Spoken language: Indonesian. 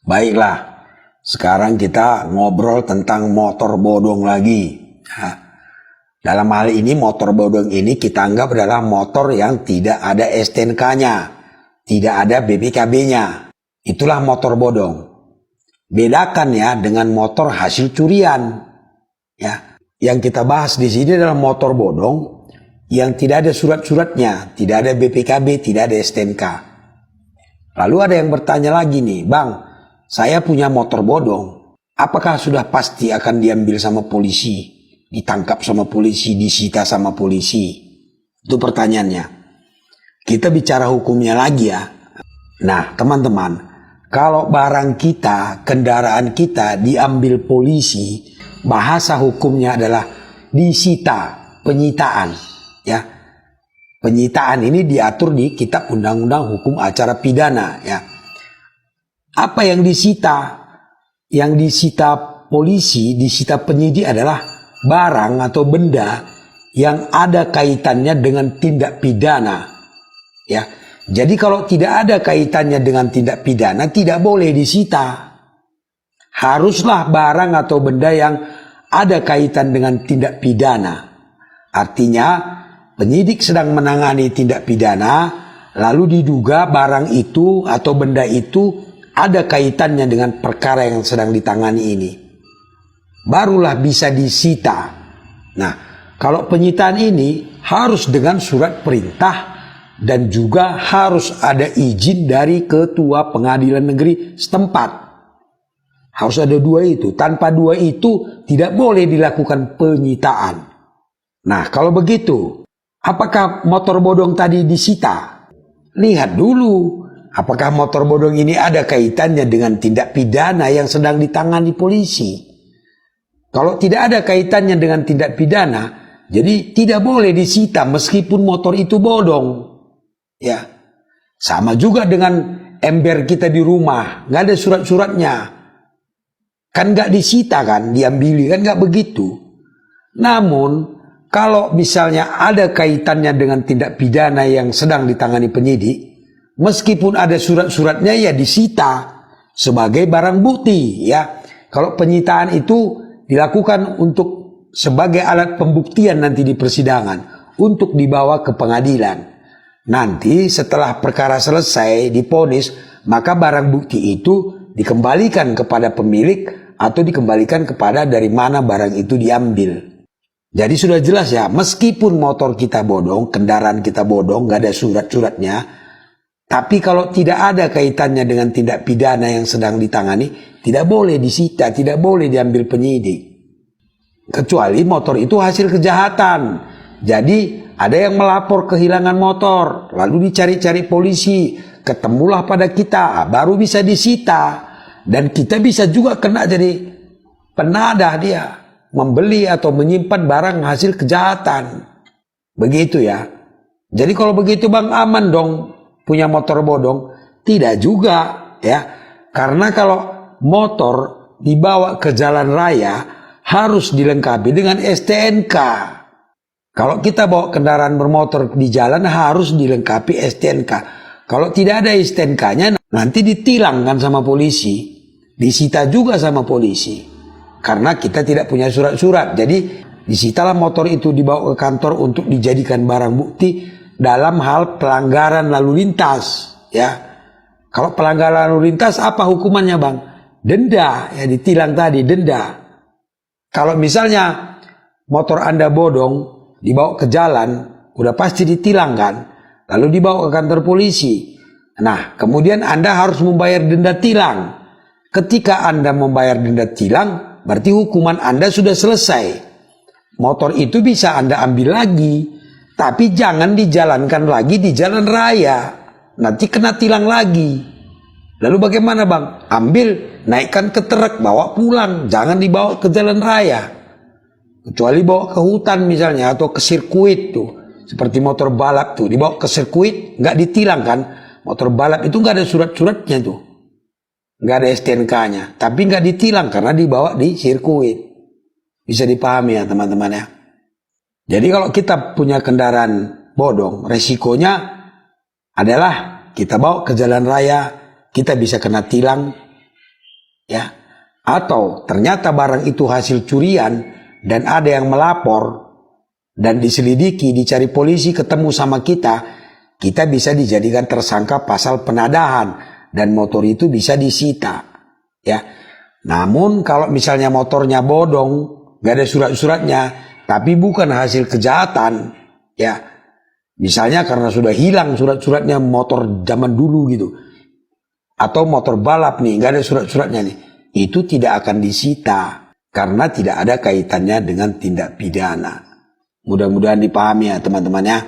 Baiklah, sekarang kita ngobrol tentang motor bodong lagi. Nah, dalam hal ini motor bodong ini kita anggap adalah motor yang tidak ada STNK-nya, tidak ada BPKB-nya. Itulah motor bodong. Bedakan ya dengan motor hasil curian. Ya, yang kita bahas di sini adalah motor bodong yang tidak ada surat-suratnya, tidak ada BPKB, tidak ada STNK. Lalu ada yang bertanya lagi nih, Bang, saya punya motor bodong, apakah sudah pasti akan diambil sama polisi, ditangkap sama polisi, disita sama polisi? Itu pertanyaannya. Kita bicara hukumnya lagi ya. Nah teman-teman, kalau barang kita, kendaraan kita diambil polisi, bahasa hukumnya adalah disita, penyitaan. Ya, penyitaan ini diatur di Kitab Undang-Undang Hukum Acara Pidana. Ya, apa yang disita? Yang disita polisi, disita penyidik adalah barang atau benda yang ada kaitannya dengan tindak pidana. Ya, jadi kalau tidak ada kaitannya dengan tindak pidana tidak boleh disita. Haruslah barang atau benda yang ada kaitan dengan tindak pidana. Artinya penyidik sedang menangani tindak pidana, lalu diduga barang itu atau benda itu ada kaitannya dengan perkara yang sedang ditangani ini, barulah bisa disita. Nah, kalau penyitaan ini harus dengan surat perintah dan juga harus ada izin dari ketua pengadilan negeri setempat. Harus ada dua itu. Tanpa dua itu tidak boleh dilakukan penyitaan. Nah, kalau begitu, apakah motor bodong tadi disita? Lihat dulu, apakah motor bodong ini ada kaitannya dengan tindak pidana yang sedang ditangani polisi? Kalau tidak ada kaitannya dengan tindak pidana, jadi tidak boleh disita meskipun motor itu bodong. Ya, sama juga dengan ember kita di rumah, nggak ada surat-suratnya, kan nggak disita kan, diambili kan, nggak begitu. Namun kalau misalnya ada kaitannya dengan tindak pidana yang sedang ditangani penyidik, meskipun ada surat-suratnya ya disita sebagai barang bukti ya. Kalau penyitaan itu dilakukan untuk sebagai alat pembuktian nanti di persidangan untuk dibawa ke pengadilan. Nanti setelah perkara selesai diponis, maka barang bukti itu dikembalikan kepada pemilik atau dikembalikan kepada dari mana barang itu diambil. Jadi sudah jelas ya, meskipun motor kita bodong, kendaraan kita bodong, gak ada surat-suratnya, tapi kalau tidak ada kaitannya dengan tindak pidana yang sedang ditangani, tidak boleh disita, tidak boleh diambil penyidik. Kecuali motor itu hasil kejahatan. Jadi ada yang melapor kehilangan motor, lalu dicari-cari polisi, ketemulah pada kita, baru bisa disita. Dan kita bisa juga kena jadi penadah dia, membeli atau menyimpan barang hasil kejahatan. Begitu ya. Jadi kalau begitu Bang, aman dong punya motor bodong? Tidak juga ya. Karena kalau motor dibawa ke jalan raya harus dilengkapi dengan STNK. Kalau kita bawa kendaraan bermotor di jalan harus dilengkapi STNK. Kalau tidak ada STNK-nya nanti ditilang kan sama polisi, disita juga sama polisi. Karena kita tidak punya surat-surat. Jadi disitalah motor itu, dibawa ke kantor untuk dijadikan barang bukti dalam hal pelanggaran lalu lintas. Ya, kalau pelanggaran lalu lintas apa hukumannya Bang? Denda, ya ditilang tadi, denda. Kalau misalnya motor Anda bodong, dibawa ke jalan, udah pasti ditilang kan? Lalu dibawa ke kantor polisi. Nah, kemudian Anda harus membayar denda tilang. Ketika Anda membayar denda tilang, berarti hukuman Anda sudah selesai. Motor itu bisa Anda ambil lagi, tapi jangan dijalankan lagi di jalan raya. Nanti kena tilang lagi. Lalu bagaimana Bang? Ambil, naikkan ke truk, bawa pulang. Jangan dibawa ke jalan raya. Kecuali bawa ke hutan misalnya, atau ke sirkuit tuh. Seperti motor balap tuh, dibawa ke sirkuit, nggak ditilang kan. Motor balap itu nggak ada surat-suratnya tuh. Nggak ada STNK-nya. Tapi nggak ditilang karena dibawa di sirkuit. Bisa dipahami ya teman-teman ya. Jadi kalau kita punya kendaraan bodong, resikonya adalah kita bawa ke jalan raya, kita bisa kena tilang, ya, atau ternyata barang itu hasil curian dan ada yang melapor dan diselidiki, dicari polisi, ketemu sama kita bisa dijadikan tersangka pasal penadahan dan motor itu bisa disita, ya. Namun kalau misalnya motornya bodong, gak ada surat-suratnya, tapi bukan hasil kejahatan, ya, misalnya karena sudah hilang surat-suratnya motor zaman dulu gitu, atau motor balap nih, gak ada surat-suratnya nih, itu tidak akan disita karena tidak ada kaitannya dengan tindak pidana. Mudah-mudahan dipahami ya teman-teman ya.